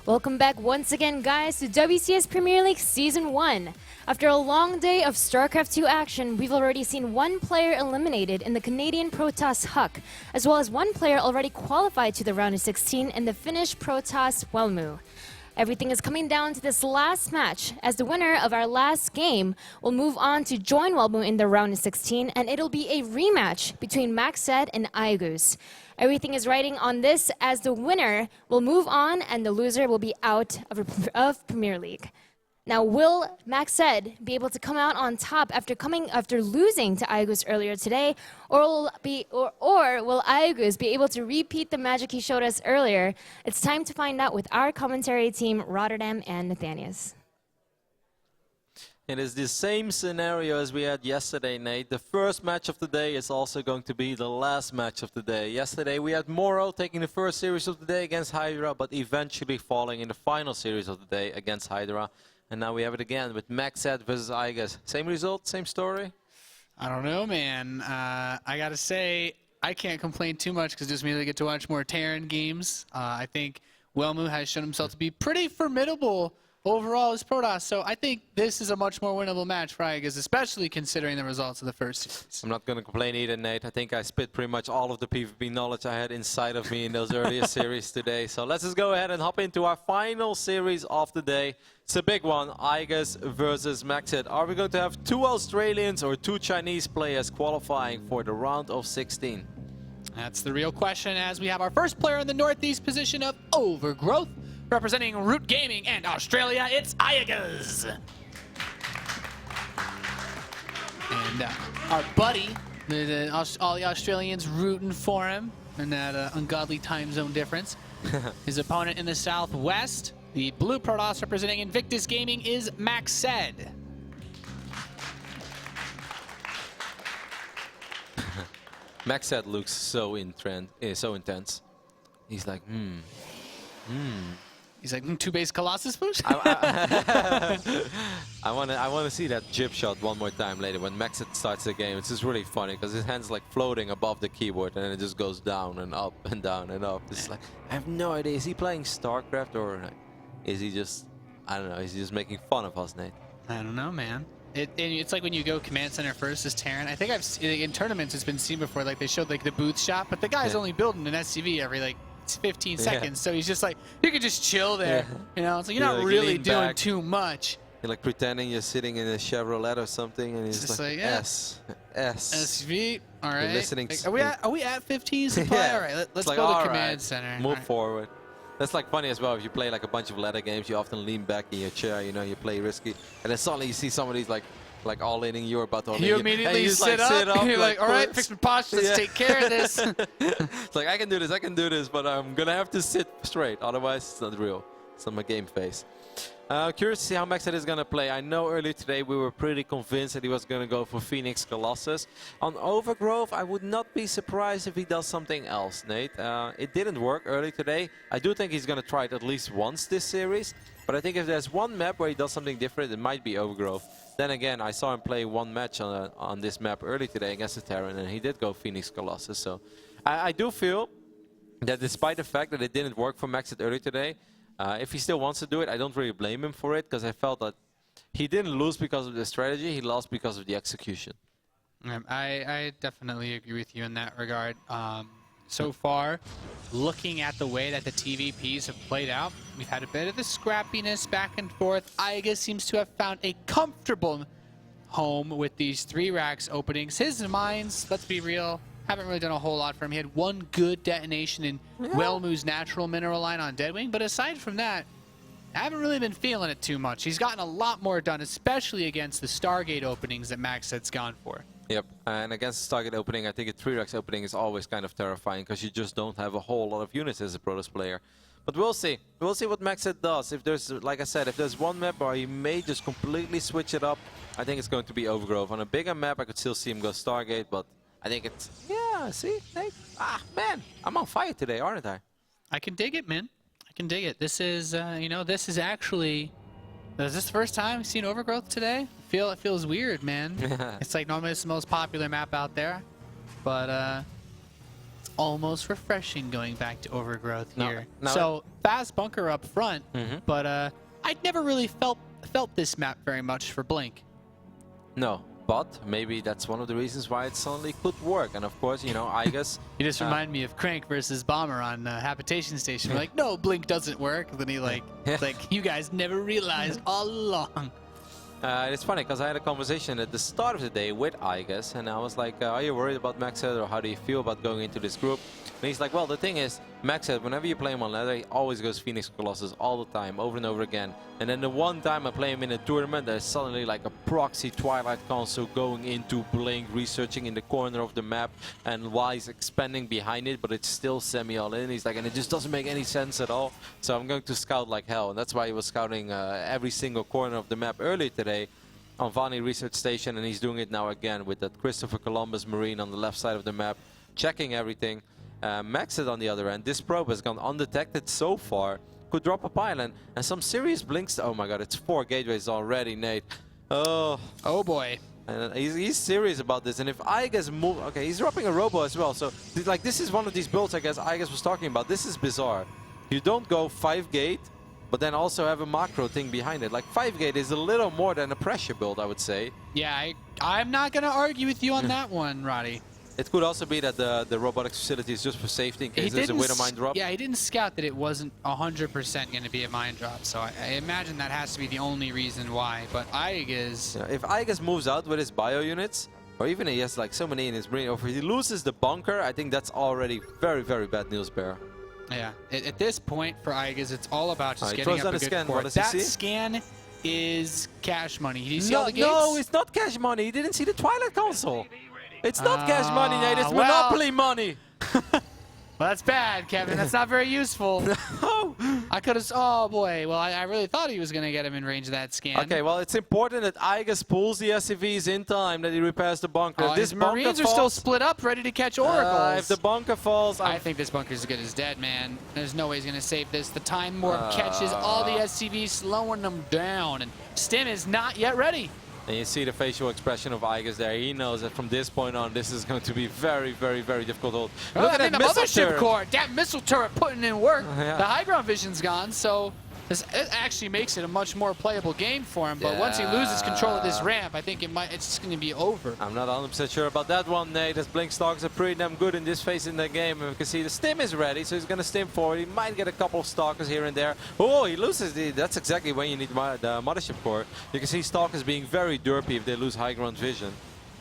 Welcome back once again, guys, to WCS Premier League Season 1. After a long day of StarCraft II action, we've already seen one player eliminated in the Canadian Protoss Huck, as well as one player already qualified to the round of 16 in the Finnish Protoss Welmu. Everything is coming down to this last match, as the winner of our last game will move on to join Welmu in the round of 16, and it'll be a rematch between MacSed and iaguz. Everything is riding on this, as the winner will move on and the loser will be out of Premier League. Now, will MacSed be able to come out on top after losing to iaguz earlier today, or will iaguz be able to repeat the magic he showed us earlier? It's time to find out with our commentary team, Rotterdam and Nathanius. It is the same scenario as we had yesterday, Nate. The first match of the day is also going to be the last match of the day. Yesterday we had Moro taking the first series of the day against Hydra, but eventually falling in the final series of the day against Hydra. And now we have it again with MacSed versus iaguz. Same result, same story? I don't know, man. I gotta say, I can't complain too much because it just means I get to watch more Terran games. I think Welmu has shown himself to be pretty formidable overall as Protoss, so I think this is a much more winnable match for iaguz, especially considering the results of the first series. I'm not going to complain either, Nate. I think I spit pretty much all of the PvP knowledge I had inside of me in those earlier series today. So let's just go ahead and hop into our final series of the day. It's a big one, iaguz versus MacSed. Are we going to have 2 Australians or 2 Chinese players qualifying for the round of 16? That's the real question, as we have our first player in the northeast position of Overgrowth. Representing Root Gaming and Australia, it's iaguz. And our buddy, all the Australians rooting for him in that ungodly time zone difference. His opponent in the southwest, the blue Protoss representing Invictus Gaming, is MacSed. MacSed looks so intense. He's like, He's like, 2 base Colossus push? I want to see that jib shot one more time later when MacSed starts the game. It's just really funny because his hand's like floating above the keyboard and then it just goes down and up and down and up. It's like, I have no idea. Is he playing StarCraft or is he just, I don't know, is he just making fun of us, Nate? I don't know, man. It's like when you go Command Center first as Terran. I think in tournaments it's been seen before, like they showed like the booth shot, but the guy's only building an SCV every like 15 seconds, so he's just like, you could just chill there. You know, it's like you're not like really doing back. too much. You're like pretending you're sitting in a Chevrolet or something, and he's just like S. SV, all right. Listening. Like, are we at 15 supply? All right, let's like, go to all Command right, Center. Move forward. That's like funny as well. If you play like a bunch of ladder games, you often lean back in your chair, you know, you play risky, and then suddenly you see somebody's like all in, you're about to all in. You immediately sit up. You're like, all right, fix my posture. Let's take care of this. It's like, I can do this, but I'm gonna have to sit straight. Otherwise, it's not real. It's not my game face. Curious to see how MacSed is gonna play. I know earlier today we were pretty convinced that he was gonna go for Phoenix Colossus. On Overgrowth, I would not be surprised if he does something else, Nate. It didn't work earlier today. I do think he's gonna try it at least once this series. But I think if there's one map where he does something different, it might be Overgrowth. Then again, I saw him play one match on this map early today against the Terran, and he did go Phoenix Colossus. So I do feel that despite the fact that it didn't work for MacSed earlier today, if he still wants to do it, I don't really blame him for it, because I felt that he didn't lose because of the strategy, he lost because of the execution. I definitely agree with you in that regard. So far, looking at the way that the TVPs have played out, we've had a bit of the scrappiness back and forth. iaguz seems to have found a comfortable home with these 3 racks openings. His mines, let's be real, haven't really done a whole lot for him. He had one good detonation in Welmu's natural mineral line on Deadwing, but aside from that, I haven't really been feeling it too much. He's gotten a lot more done, especially against the Stargate openings that MacSed's gone for. Yep, and against the target opening, I think a 3-Rex opening is always kind of terrifying because you just don't have a whole lot of units as a Protoss player. But we'll see. We'll see what MacSed does. If there's, like I said, if there's one map where he may just completely switch it up, I think it's going to be Overgrowth. On a bigger map, I could still see him go Stargate, but I think it's, yeah, see? Hey, man, I'm on fire today, aren't I? I can dig it, man. I can dig it. This is, you know, this is actually... Is this the first time you've seen Overgrowth today? It feels weird, man. It's like normally it's the most popular map out there, but almost refreshing going back to Overgrowth here. No. So fast bunker up front, but I'd never really felt this map very much for Blink. No, but maybe that's one of the reasons why it suddenly could work. And of course, you know, iaguz. You just remind me of Crank versus Bomber on Habitation Station. We're like, no, Blink doesn't work. And then he it's like, you guys never realized all along. It's funny because I had a conversation at the start of the day with iaguz, and I was like, are you worried about MacSed, or how do you feel about going into this group? And he's like, well, the thing is, MacSed, whenever you play him on ladder, he always goes Phoenix Colossus all the time, over and over again. And then the one time I play him in a tournament, there's suddenly like a proxy Twilight console going into Blink, researching in the corner of the map, and while he's expanding behind it, but it's still semi-all-in. He's like, and it just doesn't make any sense at all. So I'm going to scout like hell, and that's why he was scouting every single corner of the map earlier today on Vani Research Station, and he's doing it now again with that Christopher Columbus Marine on the left side of the map, checking everything. MacSed on the other end, this probe has gone undetected so far, could drop a pylon, and some serious blinks. Oh my god, it's 4 gateways already, Nate. Oh boy. And he's serious about this, and if iaguz move, okay, he's dropping a robo as well, so like this is one of these builds I guess iaguz was talking about. This is bizarre. You don't go 5 gate, but then also have a macro thing behind it. Like 5 gate is a little more than a pressure build, I would say. Yeah, I'm not gonna argue with you on that one, Roddy. It could also be that the robotics facility is just for safety in case there's a winter mine drop. Yeah, he didn't scout that it wasn't 100% going to be a mine drop, so I imagine that has to be the only reason why. But iaguz... Yeah, if iaguz moves out with his bio units, or even he has like so many in his brain, or if he loses the bunker, I think that's already very, very bad news, Bear. Yeah, at this point for iaguz, it's all all just getting up a good scan. fort. What does he see? That scan is cash money. Did you see all the gates? No, it's not cash money. He didn't see the Twilight console. It's not cash money, Nate. It's Monopoly money. Well, that's bad, Kevin. That's not very useful. No. I could have... Oh, boy. Well, I really thought he was going to get him in range of that scan. Okay, well, it's important that iaguz pulls the SCVs in time, that he repairs the bunker. Oh, If this his bunker Marines falls, are still split up, ready to catch oracles. if the bunker falls, I think this bunker's as good as dead, man. There's no way he's going to save this. The Time Morph catches all the SCVs, slowing them down. And Stim is not yet ready. And you see the facial expression of iaguz there. He knows that from this point on, this is going to be very, very, very difficult to hold. Look at that the missile mothership turret. core. That missile turret putting in work. Yeah. The high ground vision's gone, so it actually makes it a much more playable game for him. But once he loses control of this ramp, I think it's just going to be over. I'm not 100% sure about that one, Nate. As Blink stocks are pretty damn good in this phase in the game. And we can see the stim is ready, so he's going to stim forward. He might get a couple of stalkers here and there. Oh, he loses. That's exactly when you need the mothership core. You can see stalkers being very derpy if they lose high ground vision.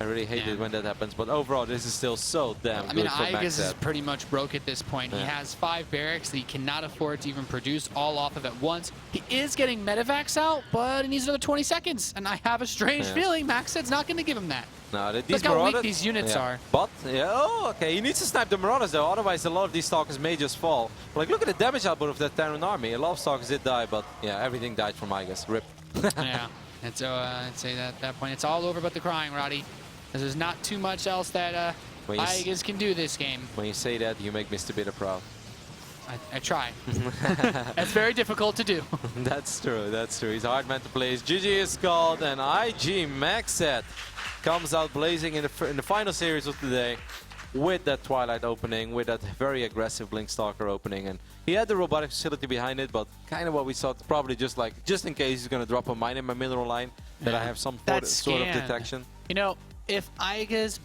I really hate it when that happens, but overall this is still so damn good for iaguz MacSed. is pretty much broke at this point. He has 5 barracks that he cannot afford to even produce all off of at once. He is getting medevacs out, but he needs another 20 seconds, and I have a strange feeling MacSed's not going to give him that. No, Look how weak these units are. But, okay, he needs to snipe the Marauders though, otherwise a lot of these Stalkers may just fall. But, like, look at the damage output of that Terran army. A lot of Stalkers did die, but yeah, everything died from iaguz. RIP. Yeah, and so I'd say that at that point it's all over but the crying, Roddy. There's not too much else that iaguz can do this game. When you say that, you make Mr. Bitter proud. I try. That's very difficult to do. That's true, that's true. He's a hard man to play. His GG is called, and IG MacSed comes out blazing in the final series of today with that Twilight opening, with that very aggressive Blink Stalker opening. And he had the robotic facility behind it, but kind of what we thought, probably just in case he's going to drop a mine in my mineral line, that I have some sort of detection. You know, if iaguz,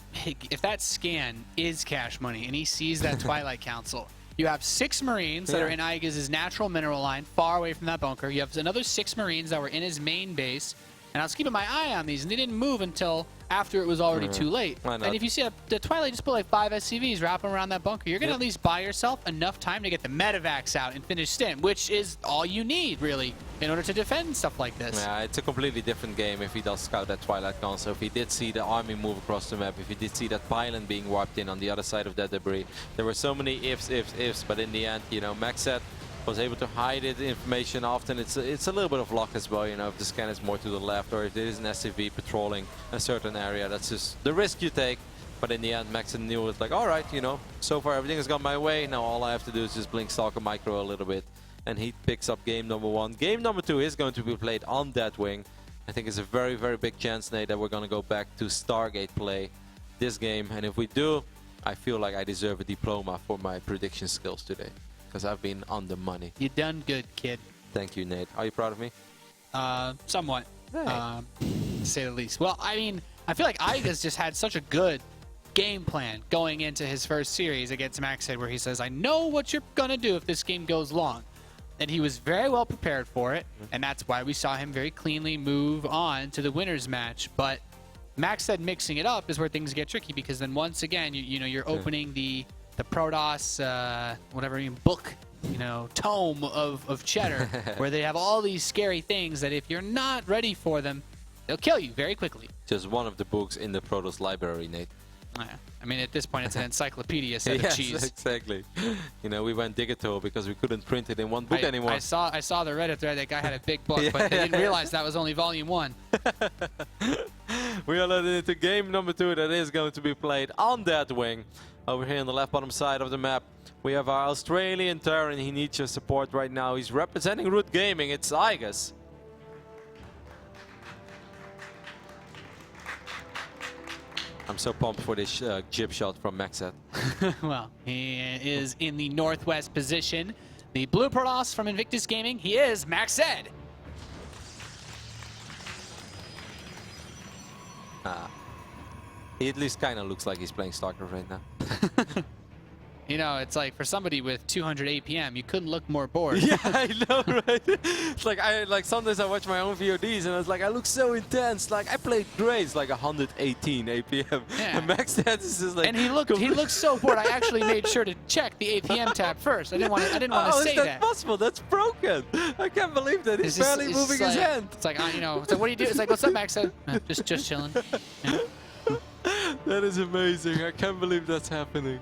if that scan is cash money and he sees that Twilight Council, you have 6 Marines that are in iaguz's natural mineral line, far away from that bunker. You have another 6 Marines that were in his main base. And I was keeping my eye on these, and they didn't move until after it was already too late. And if you see the Twilight just put like 5 SCVs wrapping around that bunker, you're going to at least buy yourself enough time to get the medevacs out and finish stim, which is all you need, really, in order to defend stuff like this. Yeah, it's a completely different game if he does scout that Twilight console. If he did see the army move across the map, if he did see that pylon being warped in on the other side of that debris. There were so many ifs, but in the end, you know, MacSed was able to hide the information. Often it's a little bit of luck as well, you know, if the scan is more to the left or if there is an SCV patrolling a certain area. That's just the risk you take. But in the end, MacSed knew it, like, all right, you know, so far everything has gone my way. Now all I have to do is just Blink Stalker micro a little bit. And he picks up game number 1. Game number 2 is going to be played on that wing. I think it's a very, very big chance, Nate, that we're going to go back to Stargate play this game. And if we do, I feel like I deserve a diploma for my prediction skills today, because I've been on the money. You done good, kid. Thank you, Nate. Are you proud of me? Somewhat, Hey. to say the least. Well, I mean, I feel like iaguz just had such a good game plan going into his first series against MacSed, where he says, I know what you're going to do if this game goes long. And he was very well prepared for it, and that's why we saw him very cleanly move on to the winner's match. But MacSed mixing it up is where things get tricky, because then once again, you're opening the Protoss, whatever you book, tome of Cheddar, where they have all these scary things that if you're not ready for them, they'll kill you very quickly. Just one of the books in the Protoss library, Nate. I mean, at this point, it's an encyclopedia set of cheese. Yes, exactly. We went digital because we couldn't print it in one book anymore. I saw the Reddit thread. That guy had a big book, but they didn't realize that was only volume 1. We are loaded into game number 2 that is going to be played on that wing. Over here on the left bottom side of the map, we have our Australian Terran. He needs your support right now. He's representing Root Gaming. It's iaguz. I'm so pumped for this jib shot from MacSed. Well, he is in the northwest position. The blue Protoss from Invictus Gaming, he is MacSed. He at least kind of looks like he's playing StarCraft right now. It's like for somebody with 200 APM, you couldn't look more bored. Yeah, I know, right? It's like sometimes I watch my own VODs and it's like I look so intense. Like I played great, it's like 118 APM. Yeah. And MacSed is just like. And he looked so bored. I actually made sure to check the APM tab first. I didn't want to say is that possible? That's broken. I can't believe that. He's barely moving his hand. It's like it's like, what do you do? It's like, what's up, MacSed? Just chilling. Yeah. That is amazing. I can't believe that's happening.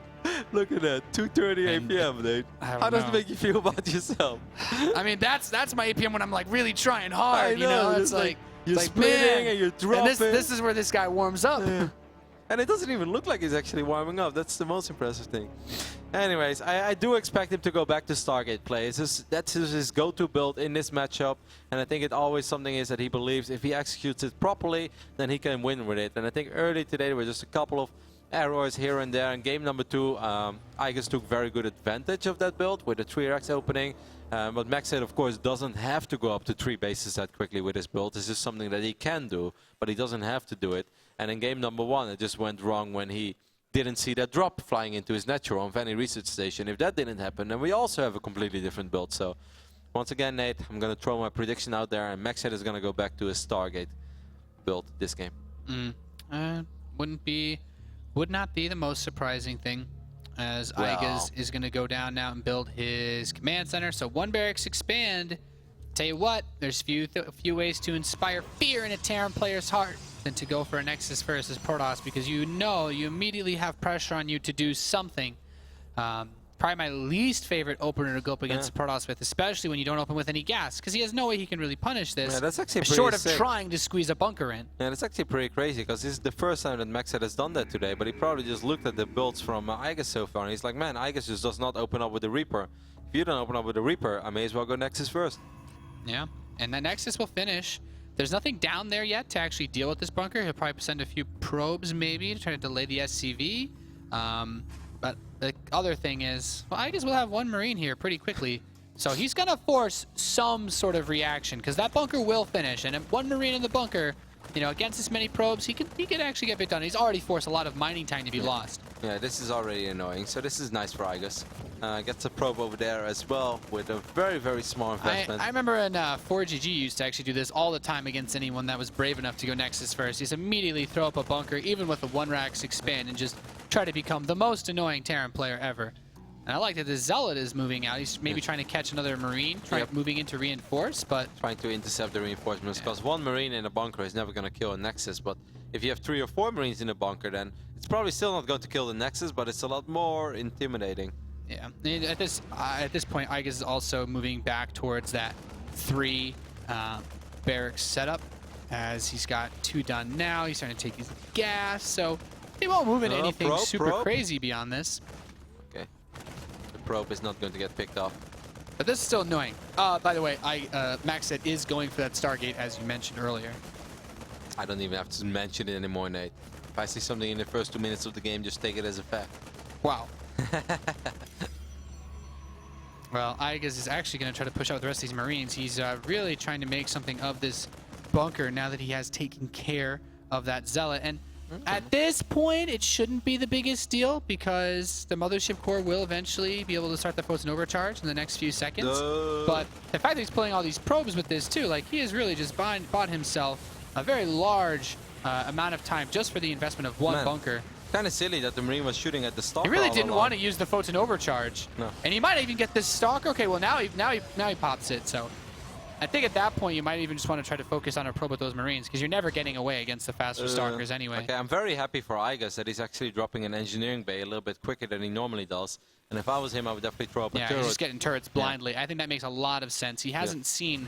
Look at that, 230 APM, Nate. How does it make you feel about yourself? I mean, that's my APM when I'm like really trying hard. I know. It's like you're like, splitting and you're dropping. And this is where this guy warms up. Yeah. And it doesn't even look like he's actually warming up. That's the most impressive thing. Anyways, I do expect him to go back to Stargate play. That's his go-to build in this matchup. And I think it always something is that he believes if he executes it properly, then he can win with it. And I think early today there were just a couple of errors here and there. In game number 2, iaguz took very good advantage of that build with the 3x opening. But MacSed, of course, doesn't have to go up to 3 bases that quickly with his build. This is something that he can do, but he doesn't have to do it. And in game number 1, it just went wrong when he didn't see that drop flying into his natural on Vanny Research Station. If that didn't happen, then we also have a completely different build. So once again, Nate, I'm going to throw my prediction out there, and MacSed is going to go back to his Stargate build this game. Would not be the most surprising thing, as iaguz is going to go down now and build his command center. So 1 barracks expand. Tell you what, there's few ways to inspire fear in a Terran player's heart than to go for a Nexus versus Protoss, because you immediately have pressure on you to do something. Probably my least favorite opener to go up against Protoss with, especially when you don't open with any gas, because he has no way he can really punish this. Yeah, that's actually short of sick. trying to squeeze a bunker in. Yeah, that's actually pretty crazy, because this is the first time that MacSed has done that today, but he probably just looked at the builds from iaguz so far, and he's like, man, iaguz just does not open up with the Reaper. If you don't open up with the Reaper, I may as well go Nexus first. Yeah, and the Nexus will finish. There's nothing down there yet to actually deal with this bunker. He'll probably send a few probes maybe to try to delay the SCV. But the other thing is, well, iaguz will have 1 Marine here pretty quickly. So he's going to force some sort of reaction, because that bunker will finish. And if 1 Marine in the bunker, against this many probes, he could actually get bit done. He's already forced a lot of mining time to be lost. Yeah, this is already annoying. So this is nice for iaguz. Gets a probe over there as well with a very, very small investment. I remember in 4GG used to actually do this all the time against anyone that was brave enough to go Nexus first. Just immediately throw up a bunker, even with a 1 racks expand, and just try to become the most annoying Terran player ever. And I like that the Zealot is moving out. He's maybe trying to catch another Marine, moving into reinforce, but... Trying to intercept the reinforcements, because 1 Marine in a bunker is never going to kill a Nexus, but if you have 3 or 4 Marines in a bunker, then it's probably still not going to kill the Nexus, but it's a lot more intimidating. Yeah, and at this point, iaguz is also moving back towards that 3 barracks setup, as he's got 2 done now. He's trying to take his gas, so he won't move into anything super crazy beyond this. Okay, the probe is not going to get picked off. But this is still annoying. By the way, MacSed is going for that Stargate, as you mentioned earlier. I don't even have to mention it anymore, Nate. If I see something in the first 2 minutes of the game, just take it as a fact. Wow. Well, iaguz is actually going to try to push out the rest of these Marines. He's really trying to make something of this bunker now that he has taken care of that Zealot. And at this point, it shouldn't be the biggest deal because the Mothership Core will eventually be able to start the photon overcharge in the next few seconds. But the fact that he's pulling all these probes with this too, like he has really just bought himself a very large amount of time just for the investment of one bunker. Kind of silly that the Marine was shooting at the Stalker. He really didn't want to use the photon overcharge. No. And he might even get this Stalker. Okay, well now he pops it. So I think at that point you might even just want to try to focus on a probe with those Marines because you're never getting away against the faster Stalkers anyway. Okay, I'm very happy for iaguz that he's actually dropping an engineering bay a little bit quicker than he normally does. And if I was him, I would definitely throw up a turret. Yeah, he's just getting turrets blindly. I think that makes a lot of sense. He hasn't seen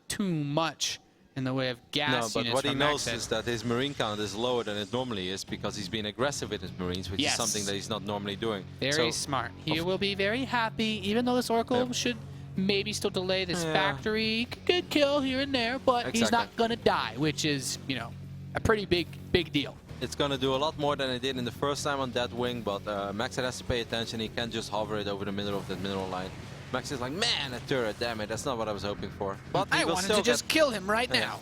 too much in the way of gas but units what he from knows MacSed. is that his Marine count is lower than it normally is because he's being aggressive with his Marines, which is something that he's not normally doing. Very smart. He will be very happy, even though this Oracle should maybe still delay this factory. Good kill here and there, but he's not going to die, which is, you know, a pretty big deal. It's going to do a lot more than it did in the first time on that wing, but MacSed has to pay attention. He can't just hover it over the middle of that mineral line. MacSed is like, man, a turret, damn it, that's not what I was hoping for. But I wanted to just kill him right now.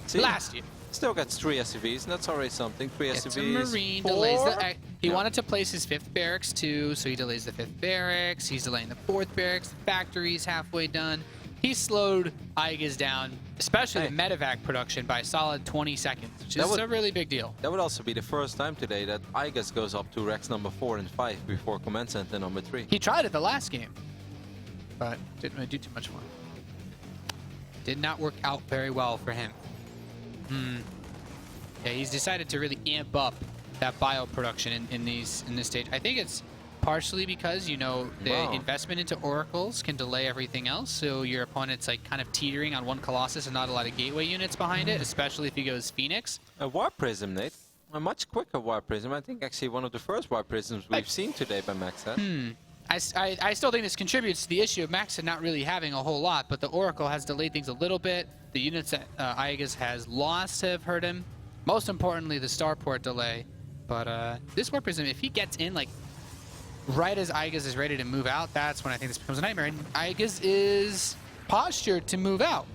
See, Blast you. Still gets 3 SCVs, and that's already something. 3 It's SCVs. a Marine, delays the... He wanted to place his 5th barracks too, so he delays the 5th barracks. He's delaying the 4th barracks. The factory's halfway done. He slowed iaguz down, especially the medevac production, by a solid 20 seconds, which is a really big deal. That would also be the first time today that iaguz goes up to Rex number 4 and 5 before Command Center number 3. He tried it the last game, but didn't really do too much for him. Did not work out very well for him. Yeah, he's decided to really amp up that bio production in this stage. I think it's partially because, you know, the investment into oracles can delay everything else, so your opponent's like kind of teetering on one Colossus and not a lot of gateway units behind it, especially if he goes Phoenix. A Warp Prism, Nate. A much quicker Warp Prism. I think actually one of the first Warp Prisms we've seen today by MacSed. I still think this contributes to the issue of MacSed not really having a whole lot, but the Oracle has delayed things a little bit. The units that iaguz has lost have hurt him. Most importantly, the starport delay. But this Warp Prism, if he gets in, like, right as iaguz is ready to move out, that's when I think this becomes a nightmare. And iaguz is postured to move out.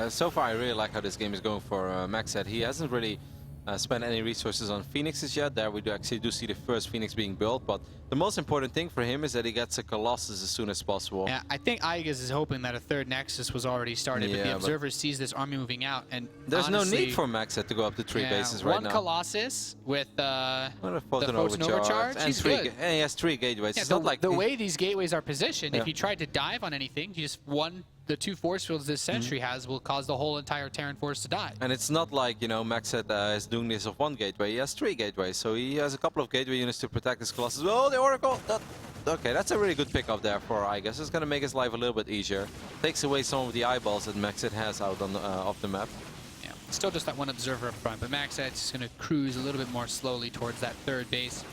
So far, I really like how this game is going for MacSed. He hasn't really spent any resources on Phoenixes yet. There we actually do see the first Phoenix being built, but the most important thing for him is that he gets a Colossus as soon as possible. Yeah, I think iaguz is hoping that a 3rd Nexus was already started, but the Observer sees this army moving out, and there's honestly, no need for MacSed to go up to 3 bases right now. One Colossus with the photon overcharge, and he's good. And he has 3 gateways. Yeah, it's not like the way these gateways are positioned, if he tried to dive on anything, he just the 2 force fields this Sentry has will cause the whole entire Terran force to die. And it's not like, you know, MacSed is doing this of 1 gateway. He has 3 gateways, so he has a couple of gateway units to protect his Colossus. Oh, the Oracle! Okay, that's a really good pickup there for iaguz. It's going to make his life a little bit easier. Takes away some of the eyeballs that MacSed has out on the, off the map. Yeah, still just that one Observer up front, but MacSed's just going to cruise a little bit more slowly towards that 3rd base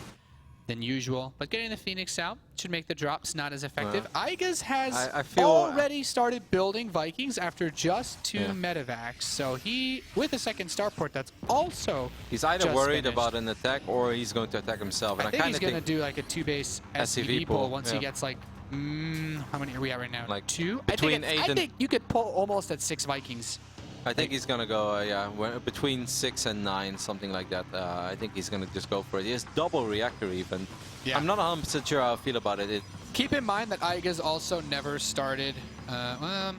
than usual. But getting the Phoenix out should make the drops not as effective. iaguz has already started building Vikings after just 2 medevacs, so he, with a 2nd starport, that's also he's either worried about an attack or he's going to attack himself. And I think he's going to do like a 2-base SCV pull once he gets like, how many are we at right now? Like 2? Between I think you could pull almost at 6 Vikings. I think he's going to go, between 6 and 9, something like that. I think he's going to just go for it. He has double reactor even. Yeah. I'm not 100% sure how I feel about it. Keep in mind that iaguz also never started, well,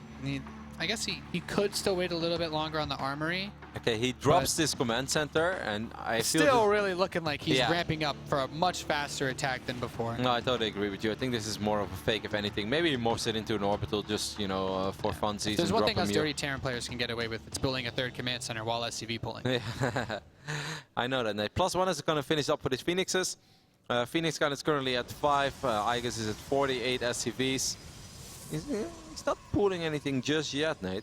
I guess he could still wait a little bit longer on the armory. Okay, he drops this command center, and I feel still really looking like he's ramping up for a much faster attack than before. No, I totally agree with you. I think this is more of a fake, if anything. Maybe he morphs it into an orbital just, you know, for funsies. There's one thing us dirty Terran players can get away with. It's building a 3rd command center while SCV pulling. I know that, Nate. +1 is going to finish up with his Phoenixes. Phoenix gun is currently at 5. iaguz is at 48 SCVs. He's not pulling anything just yet, Nate.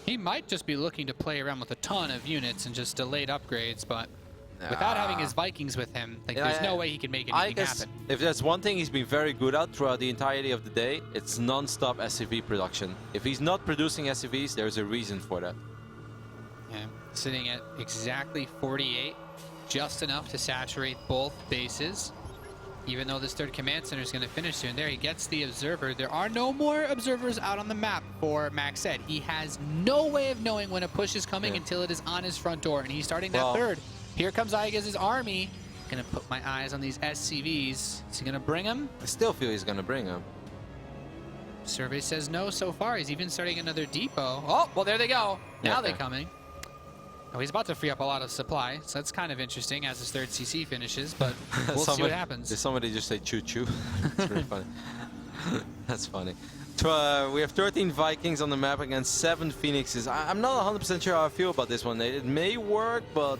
He might just be looking to play around with a ton of units and just delayed upgrades, but without having his Vikings with him, like there's no way he can make anything happen. If there's one thing he's been very good at throughout the entirety of the day, it's non-stop SCV production. If he's not producing SCVs, there's a reason for that. Yeah. sitting at exactly 48, just enough to saturate both bases. Even though this third command center is going to finish soon. There, he gets the observer. There are no more observers out on the map for MacSed. He has no way of knowing when a push is coming until it is on his front door, and he's starting that third. Here comes iaguz's army. Gonna put my eyes on these SCVs. Is he gonna bring him? I still feel he's gonna bring him. Survey says no so far. He's even starting another depot. Oh, well, there they go. Now they're coming. Oh, he's about to free up a lot of supply, so that's kind of interesting as his third CC finishes, but we'll see what happens. Did somebody just say choo-choo? That's really funny. That's funny. We have 13 Vikings on the map against 7 Phoenixes. I'm not 100% sure how I feel about this one. It may work, but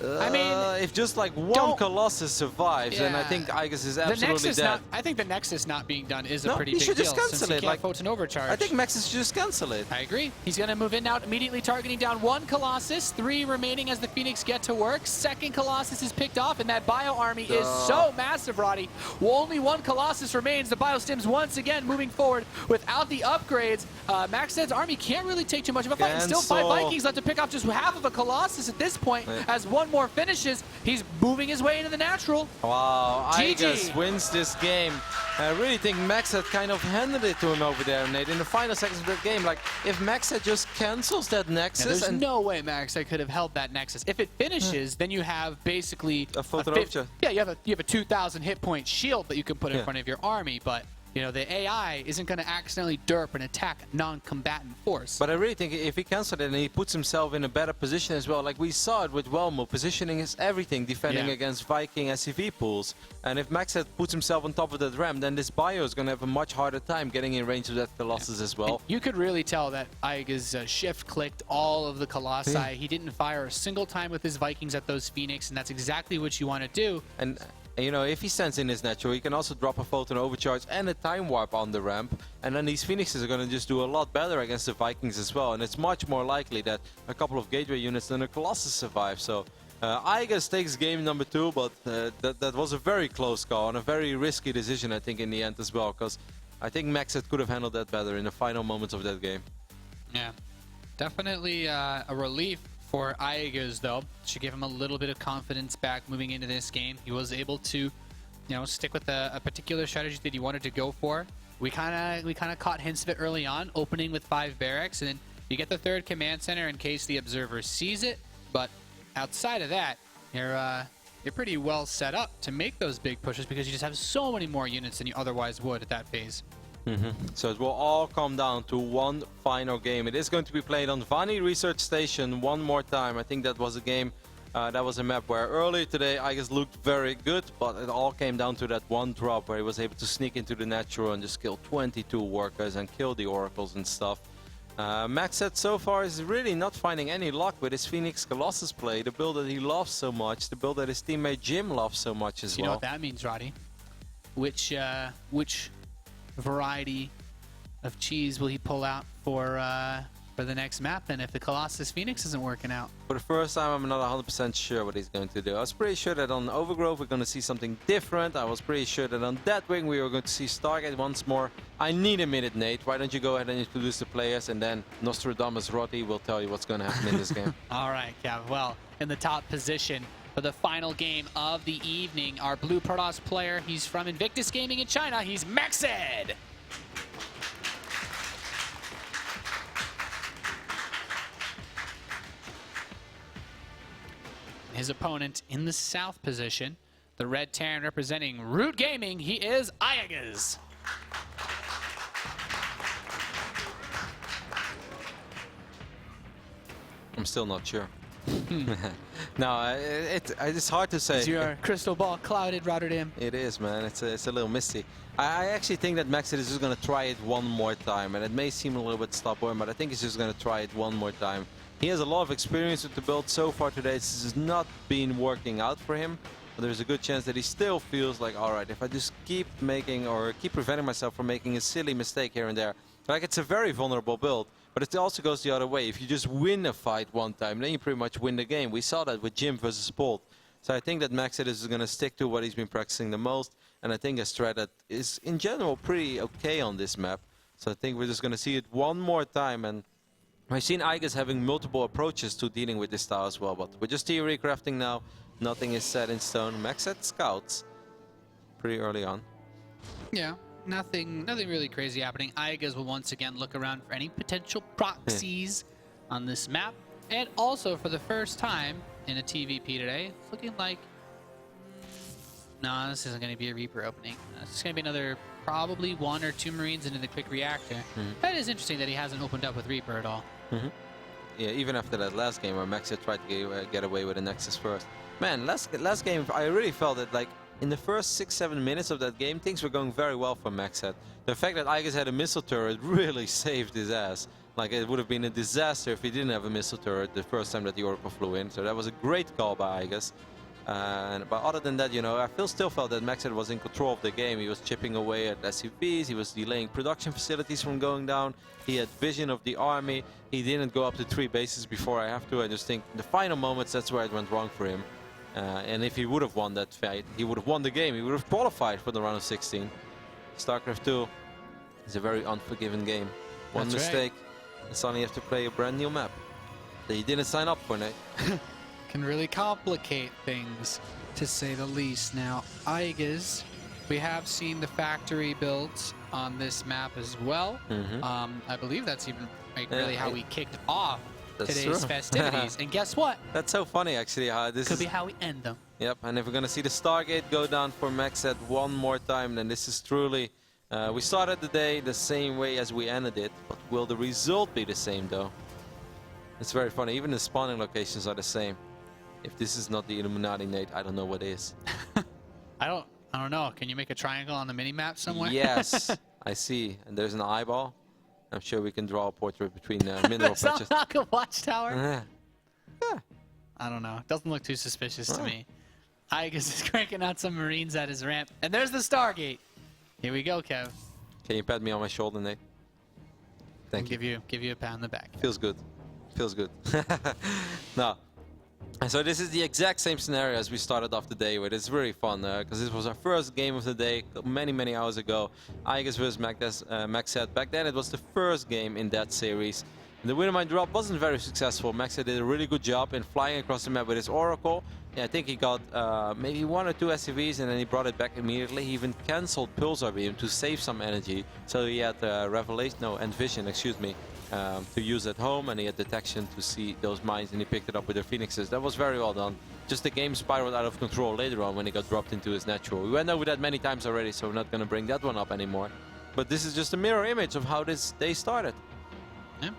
I mean, if just like one Colossus survives, then I think iaguz is absolutely dead. I think the Nexus not being done is a pretty big deal. He should just cancel since it. He can't photon overcharge. I think MacSed should just cancel it. I agree. He's going to move in now, immediately targeting down 1 Colossus, 3 remaining as the Phoenix get to work. Second Colossus is picked off, and that Bio army is so massive, Roddy. Only 1 Colossus remains. The Bio Stims once again moving forward without the upgrades. MacSed's army can't really take too much of a fight. And still 5 Vikings left to pick off just half of a Colossus at this point as one more finishes. He's moving his way into the natural. Wow, iaguz wins this game. I really think MacSed kind of handed it to him over there, Nate, in the final seconds of that game. Like, if MacSed just cancels that Nexus... there's no way MacSed could have held that Nexus. If it finishes, then you have basically... a photon overcharge. Yeah, you have a 2,000 hit point shield that you can put in front of your army, but... You know, the AI isn't going to accidentally derp and attack non-combatant force. But I really think if he cancels it and he puts himself in a better position as well, like we saw it with Welmo, positioning is everything, defending against Viking SCV pools. And if MacSed puts himself on top of that ramp, then this Bio is going to have a much harder time getting in range of that Colossus as well. And you could really tell that iaguz shift-clicked all of the Colossi. He didn't fire a single time with his Vikings at those Phoenix, and that's exactly what you want to do. And you know, if he stands in his natural, he can also drop a photon overcharge and a time warp on the ramp. And then these Phoenixes are going to just do a lot better against the Vikings as well. And it's much more likely that a couple of gateway units than a Colossus survive. So iaguz takes game number 2, but that was a very close call and a very risky decision, I think, in the end as well. Because I think MacSed could have handled that better in the final moments of that game. Yeah, definitely a relief for iaguz, though. Should give him a little bit of confidence back moving into this game. He was able to, you know, stick with a particular strategy that he wanted to go for. We kind of caught hints of it early on, opening with 5 barracks, and then you get the 3rd command center in case the observer sees it. But outside of that, you're pretty well set up to make those big pushes because you just have so many more units than you otherwise would at that phase. So it will all come down to one final game. It is going to be played on Vani Research Station one more time. I think that was a game, that was a map where earlier today iaguz looked very good, but it all came down to that one drop where he was able to sneak into the natural and just kill 22 workers and kill the oracles and stuff. MacSed so far is really not finding any luck with his Phoenix Colossus play, the build that he loves so much, the build that his teammate Jim loves so much as well. You know what that means, Roddy? Which variety of cheese will he pull out for the next map then if the Colossus Phoenix isn't working out? For the first time, I'm not 100% sure what he's going to do. I was pretty sure that on Overgrowth we're going to see something different. I was pretty sure that on Deathwing we were going to see Stargate once more. I need a minute, Nate. Why don't you go ahead and introduce the players, and then Nostradamus Roddy will tell you what's going to happen in this game. All right, Cav. Well, in the top position for the final game of the evening, our Blue Protoss player, he's from Invictus Gaming in China. He's MacSed. His opponent in the south position, the Red Terran representing Root Gaming, he is iaguz. I'm still not sure. No, it's hard to say. Is your crystal ball clouded, Rotterdam? It is, man. It's a little misty. I actually think that MacSed is just going to try it one more time, and it may seem a little bit stubborn, but I think he's just going to try it one more time. He has a lot of experience with the build so far today. This has not been working out for him, but there's a good chance that he still feels like, all right, if I just keep preventing myself from making a silly mistake here and there. Like, it's a very vulnerable build, but it also goes the other way. If you just win a fight one time, then you pretty much win the game. We saw that with Jim versus Bolt. So I think that MacSed is going to stick to what he's been practicing the most, and I think a strat that is in general pretty okay on this map. So I think we're just going to see it one more time, and I've seen iaguz having multiple approaches to dealing with this style as well, but we're just theory crafting now. Nothing is set in stone. MacSed scouts pretty early on. Yeah, nothing really crazy happening. iaguz will once again look around for any potential proxies on this map. And also, for the first time in a TVP today, it's looking like... No, this isn't going to be a Reaper opening. This is going to be another probably 1 or 2 Marines into the quick reactor. That is interesting that he hasn't opened up with Reaper at all. Yeah, even after that last game where MacSed tried to get away with a Nexus first. Man, last game, I really felt that, like, in the first 6-7 minutes of that game, things were going very well for MacSed. The fact that iaguz had a missile turret really saved his ass. Like, it would have been a disaster if he didn't have a missile turret the first time that the Oracle flew in. So that was a great call by iaguz. But other than that, you know, I still felt that MacSed was in control of the game. He was chipping away at SCVs, he was delaying production facilities from going down, he had vision of the army, he didn't go up to 3 bases before I have to. I just think the final moments, that's where it went wrong for him. And if he would have won that fight, he would have won the game, he would have qualified for the round of 16. StarCraft II is a very unforgiving game. One That's mistake, and suddenly you have to play a brand new map that you didn't sign up for, Nate. Can really complicate things, to say the least. Now, iaguz, we have seen the factory builds on this map as well. I believe that's even really how we kicked off today's festivities. And guess what? That's so funny, actually. How this Could be how we end them. Yep, and if we're going to see the Stargate go down for MacSed one more time, then this is truly... we started the day the same way as we ended it, but will the result be the same, though? It's very funny. Even the spawning locations are the same. If this is not the Illuminati, Nate, I don't know what is. I don't know. Can you make a triangle on the mini-map somewhere? Yes, I see. And there's an eyeball. I'm sure we can draw a portrait between mineral That's patches. not like a watchtower. Yeah. I don't know. It doesn't look too suspicious to me. iaguz is cranking out some Marines at his ramp. And there's the Stargate. Here we go, Kev. Can you pat me on my shoulder, Nate? Thank you. Give you a pat on the back. Feels good. Feels good. No. So this is the exact same scenario as we started off the day with. It's really fun because this was our first game of the day many hours ago. iaguz vs MacSed. Back then it was the first game in that series. The Widowmine drop wasn't very successful. MacSed did a really good job in flying across the map with his Oracle. Yeah, I think he got maybe 1 or 2 SCVs and then he brought it back immediately. He even cancelled Pulsar Beam to save some energy. So he had Vision, excuse me, to use at home, and he had detection to see those mines, and he picked it up with the Phoenixes. That was very well done. Just the game spiraled out of control later on when he got dropped into his natural. We went over that many times already, so we're not going to bring that one up anymore. But this is just a mirror image of how this day started. Yeah.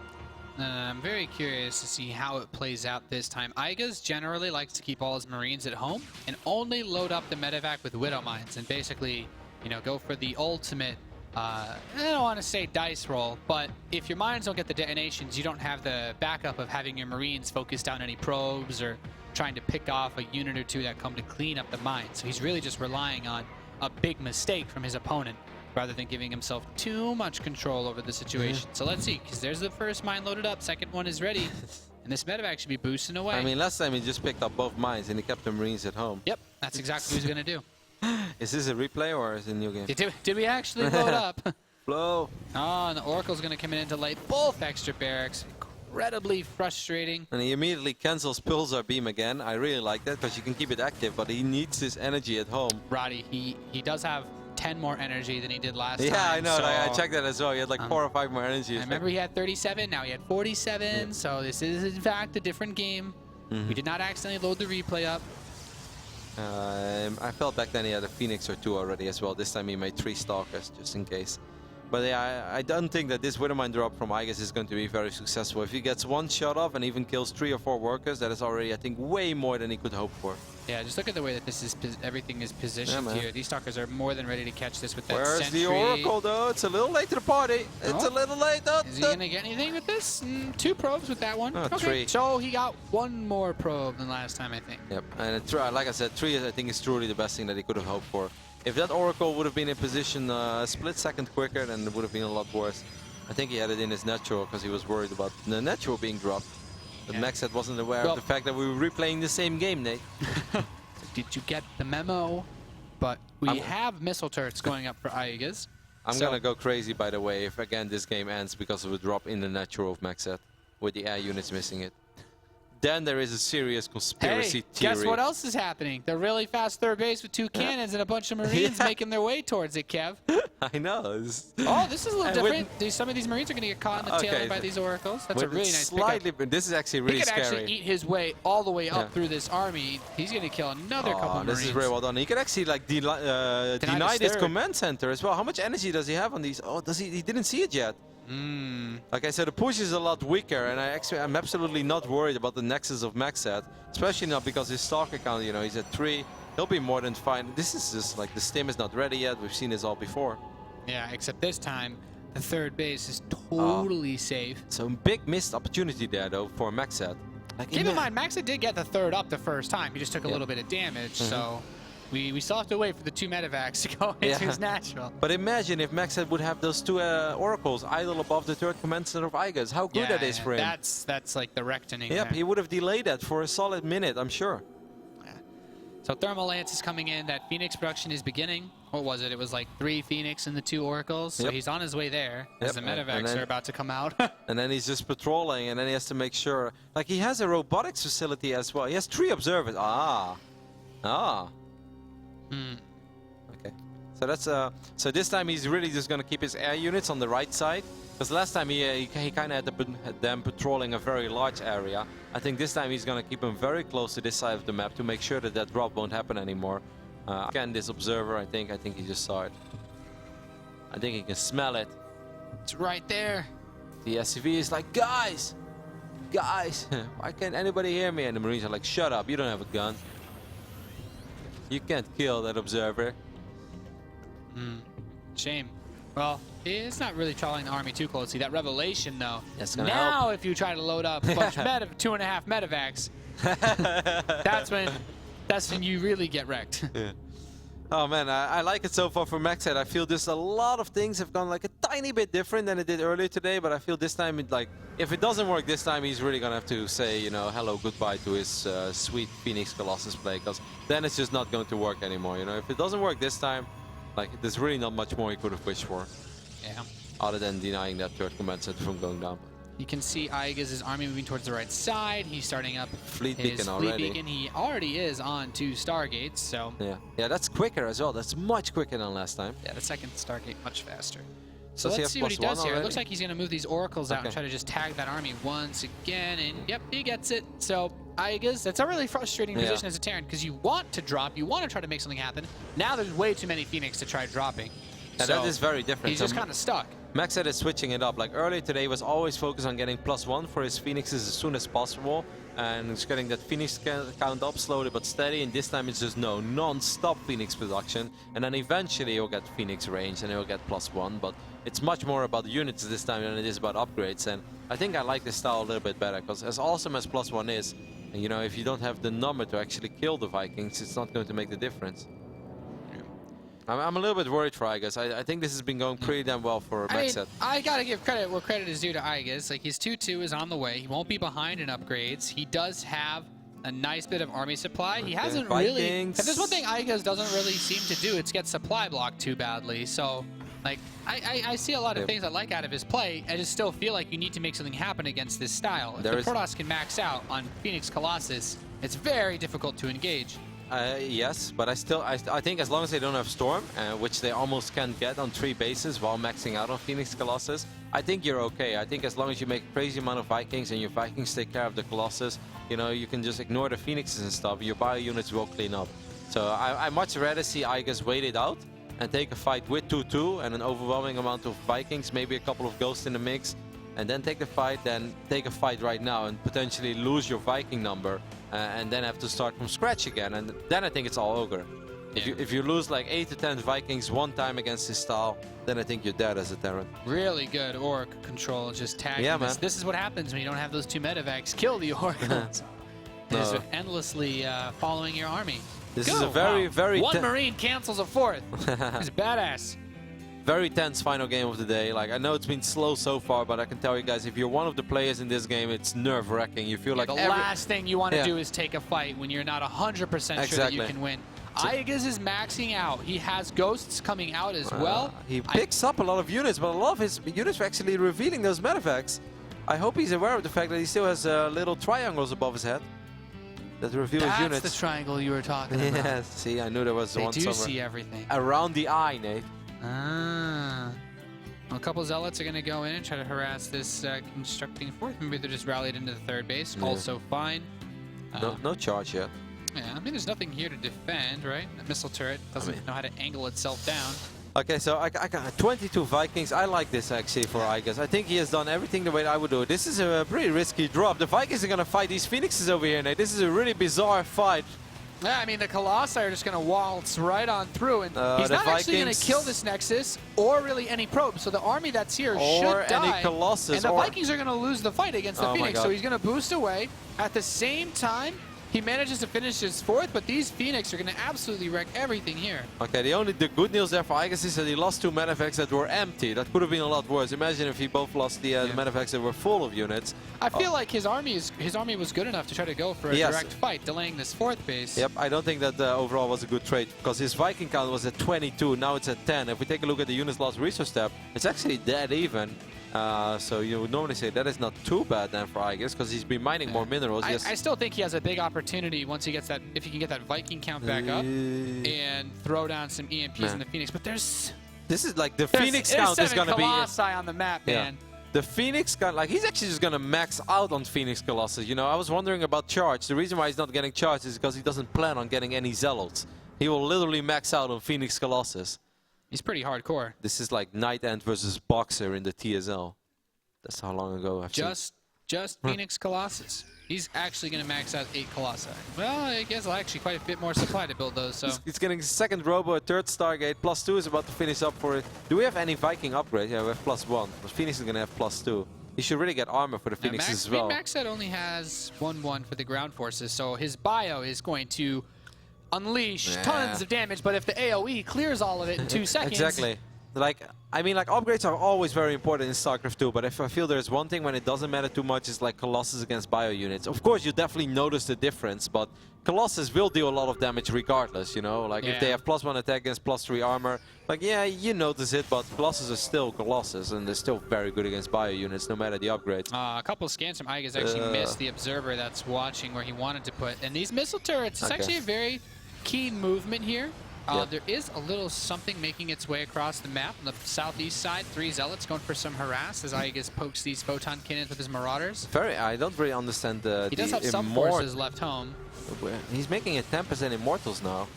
I'm very curious to see how it plays out this time. iaguz generally likes to keep all his Marines at home and only load up the medevac with Widow Mines and basically, you know, go for the ultimate, I don't want to say dice roll, but if your mines don't get the detonations, you don't have the backup of having your Marines focus down any probes or trying to pick off a unit or 2 that come to clean up the mine. So he's really just relying on a big mistake from his opponent rather than giving himself too much control over the situation. So let's see, because there's the first mine loaded up, second one is ready, and this medevac should be boosting away. I mean, last time he just picked up both mines and he kept the Marines at home. Yep, that's exactly what he's going to do. Is this a replay or is it a new game? Did we actually load up? Blow. Oh, and the Oracle's going to come in to light both extra barracks. Incredibly frustrating. And he immediately cancels Pulsar Beam again. I really like that because you can keep it active, but he needs his energy at home. Roddy, he does have 10 more energy than he did last time. Yeah, I know. So I checked that as well. He had like 4 or 5 more energy. I remember he had 37. Now he had 47. So this is, in fact, a different game. We did not accidentally load the replay up. I felt back then he had a Phoenix or 2 already as well. This time he made 3 Stalkers just in case. But yeah, I don't think that this Widowmine drop from iaguz is going to be very successful. If he gets 1 shot off and even kills 3 or 4 workers, that is already, I think, way more than he could hope for. Yeah, just look at the way that this is everything is positioned here. These Stalkers are more than ready to catch this with that Where's sentry. the Oracle, though? It's a little late to the party. It's a little late. Is he going to get anything with this? 2 probes with that one. Okay, 3. so he got 1 more probe than last time, I think. Yep, and like I said, 3 I think is truly the best thing that he could have hoped for. If that Oracle would have been in position a split second quicker, then it would have been a lot worse. I think he had it in his natural because he was worried about the natural being dropped. But MacSed wasn't aware of the fact that we were replaying the same game, Nate. Did you get the memo? But we have missile turrets going up for iaguz. I'm gonna go crazy, by the way, if again this game ends because of a drop in the natural of MacSed. with the air units missing it. Then there is a serious conspiracy Hey, theory. guess what else is happening? The really fast third base with 2 cannons and a bunch of Marines making their way towards it, Kev. I know. Oh, this is a little different. Some of these Marines are going to get caught in the tail end by these oracles. That's a really nice pickup. This is actually really he could scary. actually eat his way all the way up through this army. He's going to kill another couple of Marines. This is very well done. He could actually like deny this command center as well. How much energy does he have on these? Oh, does he? He didn't see it yet. Like I said, the push is a lot weaker, and I'm absolutely not worried about the nexus of MacSed, especially not because his Stalker count, he's at 3. He'll be more than fine. This is just like the stim is not ready yet. We've seen this all before. Yeah, except this time, the third base is totally safe. So big missed opportunity there, though, for MacSed. Like Keep in mind, MacSed did get the third up the first time. He just took a little bit of damage, so we still have to wait for the 2 medevacs to go into his natural. But imagine if MacSed would have those 2 oracles idle above the 3rd command center of iaguz. How good that is for him. That's like the rectoning. Yep, he would have delayed that for a solid minute, I'm sure. So Thermal Lance is coming in. That Phoenix production is beginning. What was it? It was like 3 Phoenix and the 2 Oracles. So he's on his way there as the medevacs are about to come out. And then he's just patrolling, and then he has to make sure. Like, he has a robotics facility as well. He has 3 observers. Okay. So that's so this time he's really just going to keep his air units on the right side. Because last time he kind of had them patrolling a very large area. I think this time he's going to keep them very close to this side of the map to make sure that that drop won't happen anymore. Again, this observer, I think he just saw it. I think he can smell it. It's right there. The SCV is like, guys, why can't anybody hear me? And the Marines are like, shut up, you don't have a gun. You can't kill that observer. Shame. Well, it's not really trawling the army too closely. That revelation, though. That's gonna now, help. if you try to load up a bunch of 2.5 medevacs, that's when you really get wrecked. Oh man, I like it so far for MacSed. I feel just a lot of things have gone like a tiny bit different than it did earlier today, but I feel this time, if it doesn't work this time, he's really gonna have to say, hello, goodbye to his sweet Phoenix Colossus play, because then it's just not going to work anymore. If it doesn't work this time, there's really not much more he could have wished for. Yeah. Other than denying that 3rd command center from going down. You can see iaguz's army moving towards the right side. He's starting up Fleet his beacon fleet already. beacon. He already is on 2 Stargates, so... Yeah, that's quicker as well. That's much quicker than last time. Yeah, the 2nd Stargate much faster. So Does let's see what he +1 does here. It already? looks like he's going to move these oracles out and try to just tag that army once again. And yep, he gets it. So iaguz, that's a really frustrating position as a Terran because you want to drop, you want to try to make something happen. Now there's way too many Phoenix to try dropping. And that is very different. He's just kind of stuck. MacSed is switching it up. Like earlier today was always focused on getting +1 for his Phoenixes as soon as possible. And he's getting that Phoenix count up slowly but steady. And this time it's just non-stop Phoenix production. And then eventually he'll get Phoenix range and he'll get +1. But it's much more about the units this time than it is about upgrades. And I think I like this style a little bit better. Because as awesome as +1 is, if you don't have the number to actually kill the Vikings, it's not going to make the difference. I'm a little bit worried for iaguz. I think this has been going pretty damn well for MacSed. I gotta give credit where credit is due to iaguz. Like, his 2-2 is on the way. He won't be behind in upgrades. He does have a nice bit of army supply. He hasn't really... If there's one thing iaguz doesn't really seem to do, it's get supply blocked too badly. So, I see a lot of things I like out of his play. I just still feel like you need to make something happen against this style. If the Protoss can max out on Phoenix Colossus, it's very difficult to engage. Yes, but I think as long as they don't have Storm, which they almost can't get on 3 bases while maxing out on Phoenix Colossus, I think you're okay. I think as long as you make a crazy amount of Vikings and your Vikings take care of the Colossus, you can just ignore the Phoenixes and stuff. Your bio units will clean up. So I much rather see iaguz wait it out and take a fight with 2-2 and an overwhelming amount of Vikings, maybe a couple of Ghosts in the mix, and then take the fight, then take a fight right now and potentially lose your Viking number and then have to start from scratch again. And then I think it's all over. If you lose like 8 to 10 Vikings one time against this style, then I think you're dead as a Terran. Really good Orc control, just tagging man. This is what happens when you don't have those 2 medevacs. Kill the Oracles. Just endlessly following your army. This is a very... One Marine cancels a 4th. He's badass. Very tense final game of the day. Like, I know it's been slow so far, but I can tell you guys, if you're one of the players in this game, it's nerve-wracking. You feel like the last thing you want to do is take a fight when you're not 100% sure that you can win. iaguz is maxing out. He has Ghosts coming out as well. He picks up a lot of units, but a lot of his units are actually revealing those medevacs. I hope he's aware of the fact that he still has little triangles above his head that reveal his units. That's the triangle you were talking about. Yes, see, I knew there was one They do somewhere. see everything. Around the eye, Nate. Ah. Well, a couple Zealots are going to go in and try to harass this constructing fourth. Maybe they're just rallied into the third base. Yeah. Also fine. No charge yet. Yeah, I mean, there's nothing here to defend, right? The missile turret doesn't know how to angle itself down. Okay, so I got 22 Vikings. I like this actually for iaguz. I think he has done everything the way I would do it. This is a pretty risky drop. The Vikings are going to fight these Phoenixes over here, Nate. This is a really bizarre fight. Yeah, I mean, the Colossi are just going to waltz right on through, and he's the not actually going Vikings- to kill this Nexus or really any probes. So the army that's here Or should die. any Colossus, and the or- Vikings are going to lose the fight against the Oh my Phoenix. So God. he's going to boost away. At the same time, he manages to finish his fourth, but these Phoenix are going to absolutely wreck everything here. Okay, the good news there for iaguz is that he lost 2 medevacs that were empty. That could have been a lot worse. Imagine if he both lost the medevacs that were full of units. I feel like his army was good enough to try to go for a Yes. direct fight, delaying this fourth base. Yep, I don't think that overall was a good trade because his Viking count was at 22, now it's at 10. If we take a look at the units lost resource tab, it's actually dead even. So you would normally say that is not too bad then for iaguz because he's been mining more minerals. Yes. I still think he has a big opportunity once he gets that, if he can get that Viking count back up and throw down some EMPs in the Phoenix. But This is like the there's Phoenix count is going to be... Colossi on the map, man. The Phoenix count, like he's actually just going to max out on Phoenix Colossus. You know, I was wondering about charge. The reason why he's not getting charged is because he doesn't plan on getting any Zealots. He will literally max out on Phoenix Colossus. He's pretty hardcore. This is like Night End versus Boxer in the TSL. That's how long ago I've seen. Just Phoenix Colossus. He's actually going to max out 8 Colossi. Well, I guess actually quite a bit more supply to build those. So It's getting a second Robo, a third Stargate. +2 is about to finish up for it. Do we have any Viking upgrade? Yeah, we have +1. But Phoenix is going to have +2. He should really get armor for the Phoenix as well. MacSed only has 1-1 for the ground forces, so his bio is going to unleash tons of damage. But if the AoE clears all of it in 2 seconds... Exactly. Like, I mean, like, upgrades are always very important in StarCraft II, but if I feel there's one thing when it doesn't matter too much is like Colossus against bio units. Of course, you definitely notice the difference, but Colossus will deal a lot of damage regardless, you know? Like, if they have +1 attack against +3 armor, like, yeah, you notice it, but Colossus are still Colossus, and they're still very good against bio units, no matter the upgrades. A couple scans from iaguz actually missed the observer that's watching where he wanted to put. And these missile turrets, it's actually a very keen movement here. There is a little something making its way across the map on the southeast side. 3 Zealots going for some harass as iaguz pokes these photon cannons with his Marauders. I don't really understand the He does have some forces left home. He's making a Tempest and Immortals now.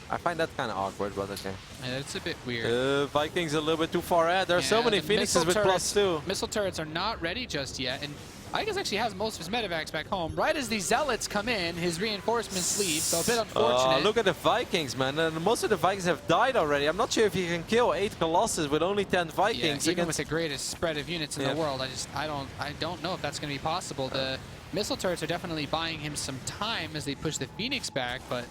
I find that kind of awkward, but okay. Yeah, it's a bit weird. Vikings a little bit too far ahead. There are so many the Phoenixes with +2. Missile turrets are not ready just yet. And iaguz actually has most of his medevacs back home. Right as these Zealots come in, his reinforcements leave, so a bit unfortunate. Look at the Vikings, man. Most of the Vikings have died already. I'm not sure if you can kill 8 Colossus with only 10 Vikings. Even with the greatest spread of units in the world, I don't know if that's going to be possible. The missile turrets are definitely buying him some time as they push the Phoenix back, but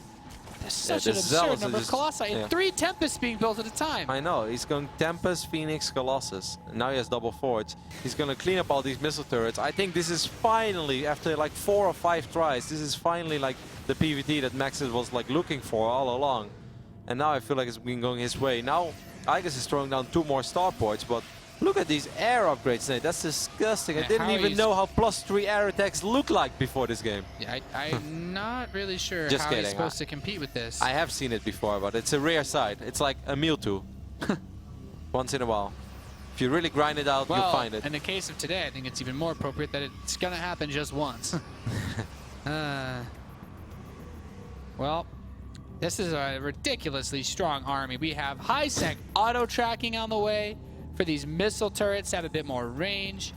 there's such an absurd number of Colossi. And 3 Tempests being built at a time. I know. He's going Tempest, Phoenix, Colossus. And now he has double forge. He's going to clean up all these missile turrets. I think this is finally, after like 4 or 5 tries, this is finally like the PvT that MacSed was like looking for all along. And now I feel like it's been going his way. Now, iaguz is throwing down 2 more starports, but look at these air upgrades, Nate. That's disgusting. I didn't even know how +3 air attacks look like before this game. Yeah, I'm not really sure Just how kidding. he's supposed to compete with this. I have seen it before, but it's a rare sight. It's like a Mewtwo. Once in a while. If you really grind it out, you'll find it. In the case of today, I think it's even more appropriate that it's going to happen just once. Well, this is a ridiculously strong army. We have high-sec auto-tracking on the way for these missile turrets to have a bit more range.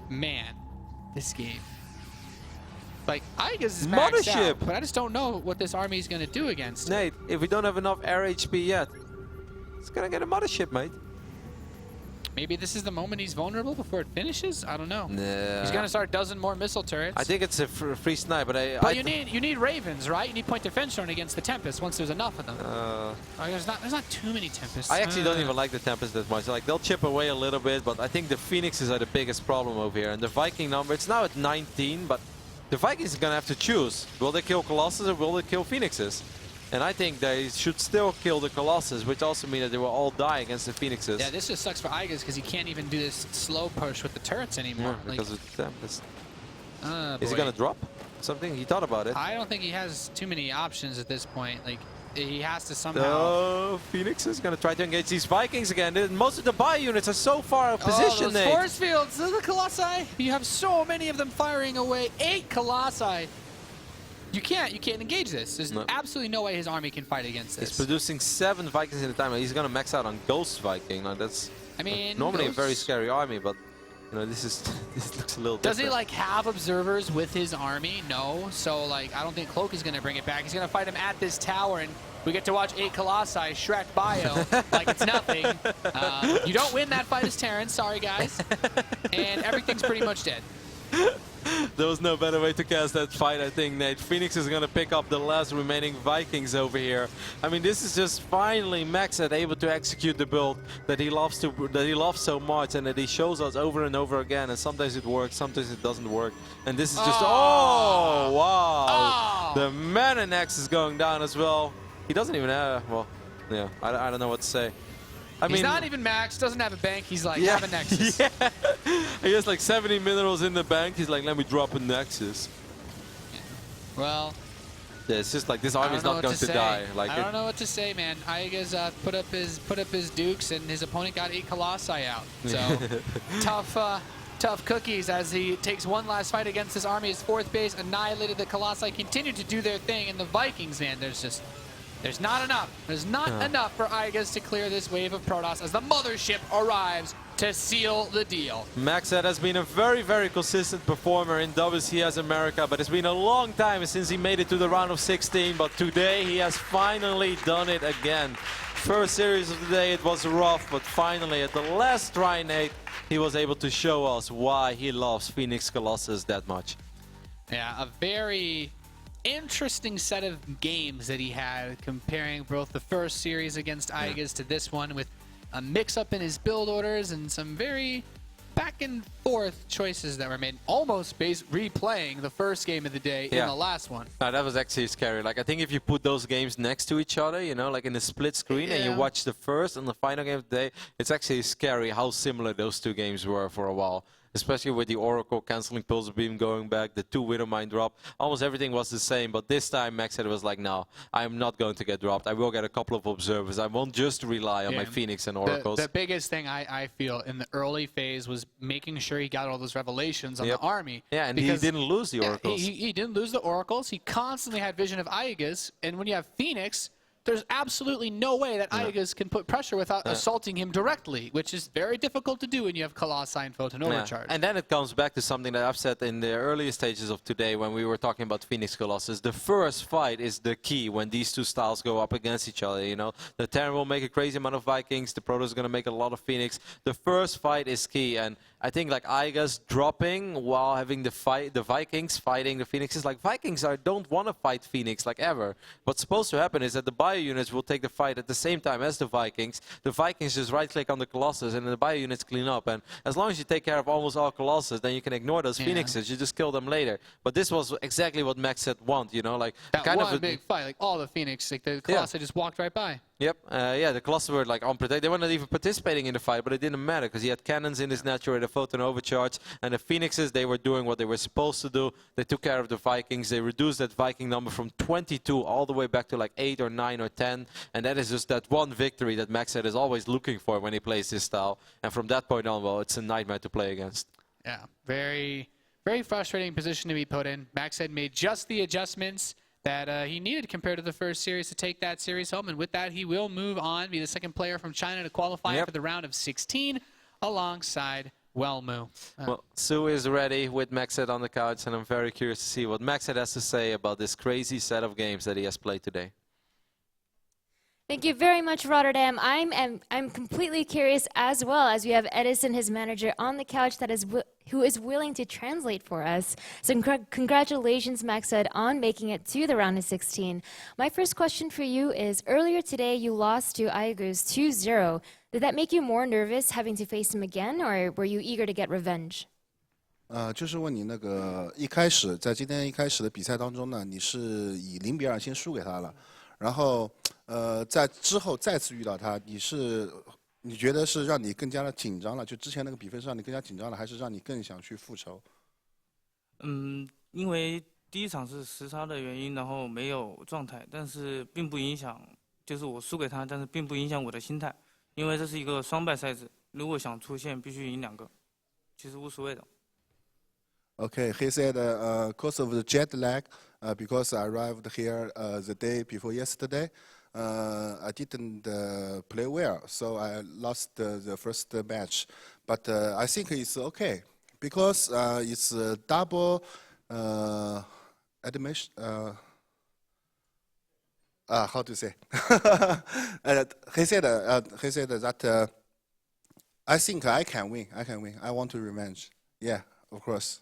Man, this game. Like, iaguz is maxed out, but I just don't know what this army is going to do against it. Nate, if we don't have enough air HP yet, it's going to get a mothership, mate. Maybe this is the moment he's vulnerable before it finishes? I don't know. Nah. He's going to start a dozen more missile turrets. I think it's a free snipe, but But you need Ravens, right? You need point defense zone against the Tempest once there's enough of them. There's not too many Tempests. I actually don't even like the Tempest that much. Like, they'll chip away a little bit, but I think the Phoenixes are the biggest problem over here. And the Viking number, it's now at 19, but the Vikings are going to have to choose. Will they kill Colossus or will they kill Phoenixes? And I think they should still kill the Colossus, which also means that they will all die against the Phoenixes. Yeah, this just sucks for iaguz because he can't even do this slow push with the turrets anymore. Yeah, because of them. Is boy. he gonna drop something? He thought about it. I don't think he has too many options at this point. Like, he has to somehow... Oh, Phoenix is going to try to engage these Vikings again. Most of the bio units are so far out of position. Oh, those force fields, the Colossi. You have so many of them firing away. 8 Colossi. You can't engage this. There's absolutely no way his army can fight against this. He's producing 7 Vikings at a time. He's going to max out on Ghost Viking. Now that's normally a very scary army, but you know, this looks a little different. Does he like have observers with his army? No. So like I don't think Cloak is going to bring it back. He's going to fight him at this tower, and we get to watch 8 Colossi Shrek bio like it's nothing. You don't win that fight as Terrence. Sorry guys. And everything's pretty much dead. There was no better way to cast that fight, I think, Nate. Phoenix is going to pick up the last remaining Vikings over here. I mean, this is just finally MacSed able to execute the build that he loves so much, and that he shows us over and over again. And sometimes it works, sometimes it doesn't work. And this is just wow! Oh. The Mana Nex is going down as well. He doesn't even have, well, yeah, I don't know what to say. I mean, he's not even max, doesn't have a bank, he's like, have a Nexus. Yeah. He has like 70 minerals in the bank, he's like, let me drop a Nexus. Well, yeah, it's just like this army's not going to die. Like I don't know what to say, man. iaguz put up his dukes, and his opponent got 8 Colossi out. So tough cookies as he takes one last fight against this army. His 4th base annihilated. The Colossi continue to do their thing, and the Vikings, man, there's not enough. There's not enough for iaguz to clear this wave of Protoss as the mothership arrives to seal the deal. MacSed has been a very, very consistent performer in WCS America, but it's been a long time since he made it to the round of 16, but today he has finally done it again. First series of the day, it was rough, but finally at the last try, Nate, he was able to show us why he loves Phoenix Colossus that much. Yeah, a very interesting set of games that he had, comparing both the first series against iaguz to this one, with a mix-up in his build orders and some very back-and-forth choices that were made, almost replaying the first game of the day in the last one. No, that was actually scary. Like, I think if you put those games next to each other, you know, like in a split screen, and you watch the first and the final game of the day, it's actually scary how similar those two games were for a while. Especially with the Oracle canceling Pulse Beam going back, the 2 Widowmine drop. Almost everything was the same, but this time MacSed was like, no, I'm not going to get dropped. I will get a couple of observers. I won't just rely on my Phoenix and Oracles. The biggest thing I feel in the early phase was making sure he got all those revelations on the army. Yeah, and he didn't lose the Oracles. He didn't lose the Oracles. He constantly had vision of iaguz, and when you have Phoenix, there's absolutely no way that iaguz can put pressure without assaulting him directly, which is very difficult to do when you have Colossi and Photon Overcharge. And then it comes back to something that I've said in the earlier stages of today when we were talking about Phoenix Colossus. The first fight is the key when these two styles go up against each other, you know. The Terran will make a crazy amount of Vikings, the Protoss is going to make a lot of Phoenix. The first fight is key, and I think like iaguz dropping while having the Vikings fighting the Phoenixes. Like Vikings don't want to fight Phoenix like ever. What's supposed to happen is that the bio units will take the fight at the same time as the Vikings. The Vikings just right-click on the Colossus, and the bio units clean up. And as long as you take care of almost all Colossus, then you can ignore those Phoenixes. You just kill them later. But this was exactly what MacSed want, you know, like that kind one of big fight, like all the Phoenix, like the Colossi just walked right by. Yep, yeah, the Colossus were like unprotected. They were not even participating in the fight, but it didn't matter because he had cannons in his natural rate of photon overcharge. And the Phoenixes, they were doing what they were supposed to do. They took care of the Vikings. They reduced that Viking number from 22 all the way back to like 8 or 9 or 10. And that is just that one victory that MacSed is always looking for when he plays this style. And from that point on, well, it's a nightmare to play against. Yeah, very, very frustrating position to be put in. MacSed made just the adjustments that he needed compared to the first series to take that series home. And with that, he will move on, be the second player from China to qualify for the round of 16 alongside Welmu. Well, Sue is ready with MacSed on the couch, and I'm very curious to see what MacSed has to say about this crazy set of games that he has played today. Thank you very much, Rotterdam. I'm completely curious as well, as we have Edison, his manager, on the couch who is willing to translate for us. So congratulations, MacSed, on making it to the round of 16. My first question for you is, earlier today you lost to iaguz 2-0. Did that make you more nervous having to face him again, or were you eager to get revenge? 就是问你那个一开始在今天一开始的比赛当中呢，你是以0-2先输给他了。然后在之后再次遇到他，你觉得是让你更加的紧张了？就之前那个比分是让你更加紧张了，还是让你更想去复仇？因为第一场是时差的原因，然后没有状态，但是并不影响，就是我输给他，但是并不影响我的心态，因为这是一个双败赛制，如果想出线必须赢2个，其实无所谓的。Okay, he said, because of the jet lag, because I arrived here the day before yesterday, I didn't play well, so I lost the first match. But I think it's okay because it's a double admission. How to say? He said that I think I can win. I can win. I want to revenge. Yeah, of course.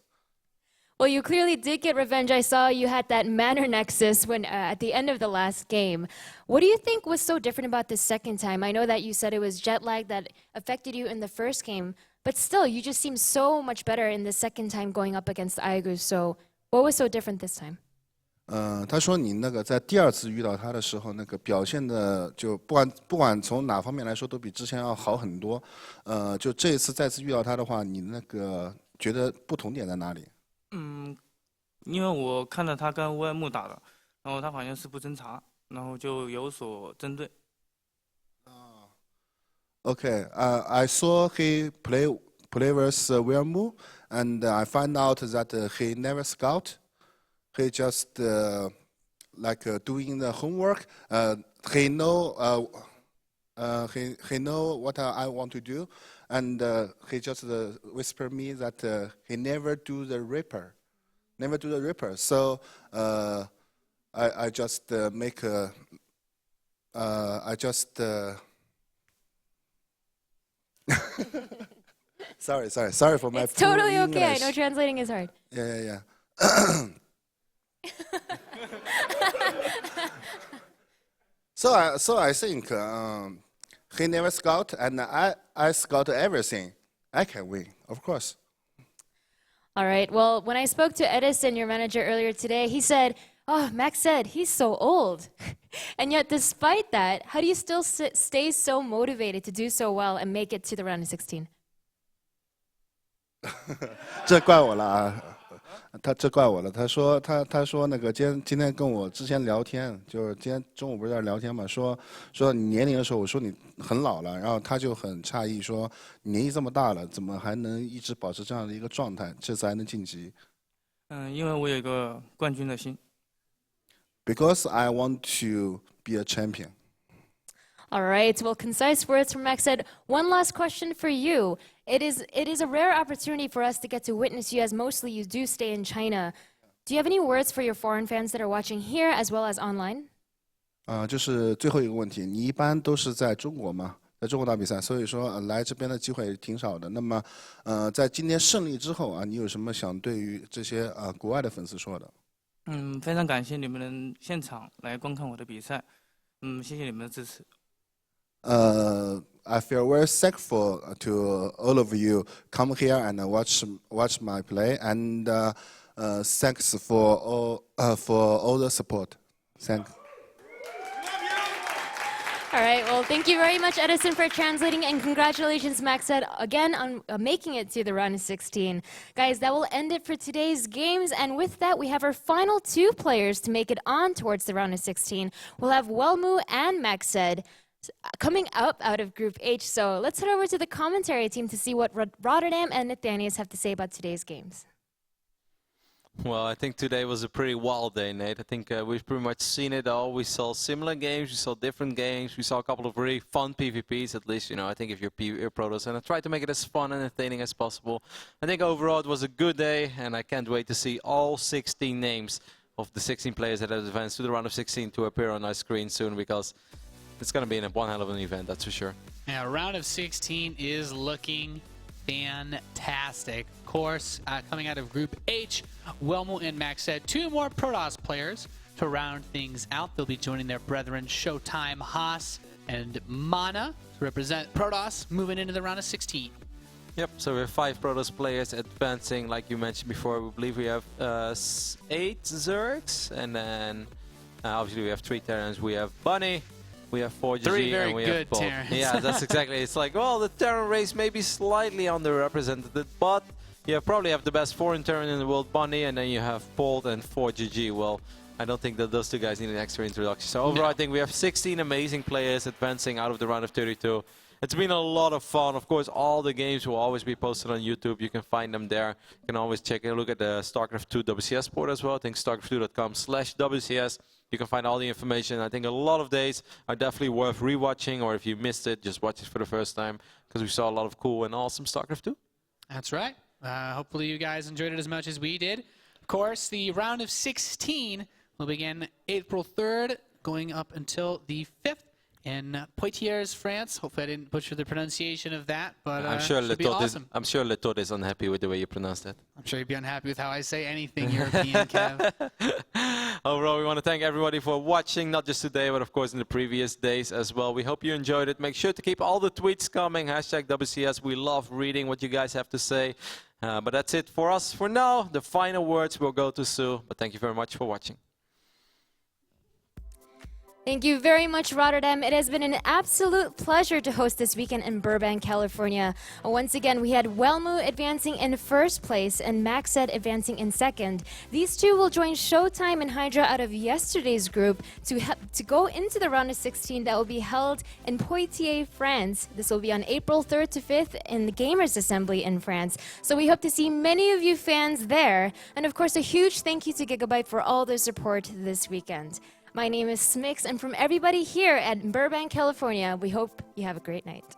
Well, you clearly did get revenge. I saw you had that manner nexus when at the end of the last game. What do you think was so different about this second time? I know that you said it was jet lag that affected you in the first game, but still, you just seem so much better in the second time going up against iaguz. So, what was so different this time? 他说你那个在第2次遇到他的时候，那个表现的就不管从哪方面来说，都比之前要好很多。就这一次再次遇到他的话，你那个觉得不同点在哪里？因为我看到他跟乌木打的，然后他好像是不侦查，然后就有所针对。Okay, I saw he play with Wilmu, and I find out that he never scout. He just like doing the homework. He know he know what I want to do, and he just whisper me that he never do the Reaper. Never do the Reaper. So I just make I just sorry for my It's totally poor okay. I English. know translating is hard. Yeah. So I think he never scout, and I scout everything. I can win, of course. All right. Well, when I spoke to Edison, your manager, earlier today, he said, "Oh, MacSed, he's so old." And yet, despite that, how do you still stay so motivated to do so well and make it to the round of 16? 这怪我了啊！这怪我了。他说那个今天跟我之前聊天，就是今天中午不是在聊天嘛，说你年龄的时候，我说你很老了，然后他就很诧异说你年纪这么大了，怎么还能一直保持这样的一个状态，这次还能晋级因为我有一个冠军的心。？Because I want to be a champion. All right. Well, concise words from MacSed. One last question for you. It is a rare opportunity for us to get to witness you, as mostly you do stay in China. Do you have any words for your foreign fans that are watching here as well as online? 就是最后一个问题，你一般都是在中国吗？在中国打比赛，所以说来这边的机会挺少的。那么，在今天胜利之后啊，你有什么想对于这些国外的粉丝说的？非常感谢你们能现场来观看我的比赛。谢谢你们的支持。I feel very thankful to all of you come here and watch my play, and thanks for all the support. Thanks. All right. Well, thank you very much, Edison, for translating, and congratulations, MacSed, again on making it to the round of 16. Guys, that will end it for today's games, and with that, we have our final 2 players to make it on towards the round of 16. We'll have Welmu and MacSed coming up out of Group H. So let's head over to the commentary team to see what Rotterdam and Nathanius have to say about today's games. Well, I think today was a pretty wild day, Nate. I think we've pretty much seen it all. We saw similar games, we saw different games, we saw a couple of really fun PvPs, at least, you know. I think if you're Protoss, and I tried to make it as fun and entertaining as possible. I think overall it was a good day, and I can't wait to see all 16 names of the 16 players that have advanced to the round of 16 to appear on our screen soon, because it's going to be one hell of an event, that's for sure. Yeah, round of 16 is looking fantastic. Of course, coming out of Group H, Welmu and MacSed, 2 more Protoss players to round things out. They'll be joining their brethren Showtime, Haas, and Mana to represent Protoss moving into the round of 16. Yep, so we have 5 Protoss players advancing, like you mentioned before. We believe we have 8 Zergs, and then Obviously, we have 3 Terrans. We have Bunny, we have 4GG, 3 very and we good have Bolt. Terrans. Yeah, that's exactly. It's like, well, the Terran race may be slightly underrepresented, but you probably have the best foreign Terran in the world, Bunny, and then you have Bolt and 4GG. Well, I don't think that those 2 guys need an extra introduction. So overall, I think we have 16 amazing players advancing out of the round of 32. It's been a lot of fun. Of course, all the games will always be posted on YouTube. You can find them there. You can always check a look at the StarCraft II WCS board as well. I think starcraft2.com/WCS. You can find all the information. I think a lot of days are definitely worth rewatching, or if you missed it, just watch it for the first time, because we saw a lot of cool and awesome StarCraft II. That's right. Hopefully you guys enjoyed it as much as we did. Of course, the round of 16 will begin April 3rd, going up until the 5th. In Poitiers, France. Hopefully I didn't butcher the pronunciation of that, but I'm sure should be awesome. I'm sure Letot is unhappy with the way you pronounced it. I'm sure you'd be unhappy with how I say anything European, Kev. Overall, we want to thank everybody for watching, not just today, but of course in the previous days as well. We hope you enjoyed it. Make sure to keep all the tweets coming. #WCS. We love reading what you guys have to say. But that's it for us for now. The final words will go to Sue. But thank you very much for watching. Thank you very much, Rotterdam. It has been an absolute pleasure to host this weekend in Burbank, California. Once again, we had Welmu advancing in first place and MacSed advancing in second. These 2 will join Showtime and Hydra out of yesterday's group to go into the round of 16 that will be held in Poitiers, France. This will be on April 3rd to 5th in the Gamers Assembly in France. So we hope to see many of you fans there. And of course, a huge thank you to Gigabyte for all their support this weekend. My name is Smix, and from everybody here at Burbank, California, we hope you have a great night.